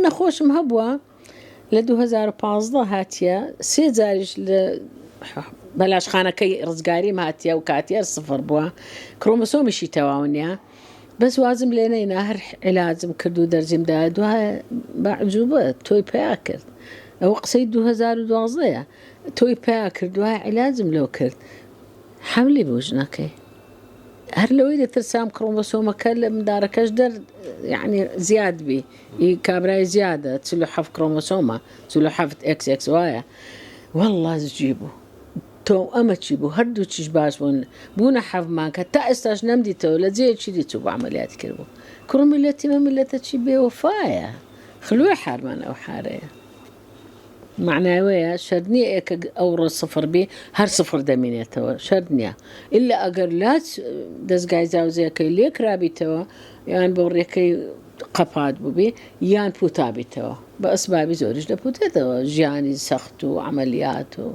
نەخۆشم هەبووە لە 2015 هاتیە 3 جاریش لە بەلاشخانەکەی ڕزگاریم هاتیە و کاتیار سفر بووە کرۆمۆسۆمیشی تەواو نییە بەس وازم لێ نەینا هەر عیلاجم کرد و دەرزیمدا دوای بەعجوبە تۆی پیا کرد ئەوە قسەی 2012ە تۆی پیا کرد دوای عیلاجم لەو کرد حەملی بوو ژنەکەی هەر لەوەی دەترسام کرۆمۆسۆمەکە لە منداڕەکەش یعنی زیاد بی کابرای زیادە 47 کرۆمۆسۆمە 47 XX وایە والله زجی بوو تۆ ئەمە چی بوو هەردوو چیش باش بوونە حەفمان کە تا ئێستاش نەمدیتەوە لە جێیەکی دیچوو بۆ عملیاتی کرد بوو کوڕمیلەتیمە میلەتە چی بێوەفایە خلوێ حارمان ئەو حارەیە معناوەیە شەرت نییە ئێکە ئەو ڕۆ سفر بێ هەر سفر دەمێنێتەوە شەرت نییە ئللا ئەگەر لاچ دەستگای جاوزەکەی لێ کرابیتەوە یان بۆ ڕێکەی قەپات بووبێ یان پوتابیتەوە بە ئەسبابی زۆریش دەپوتێتەوە ژیانی سەخت و عملیات و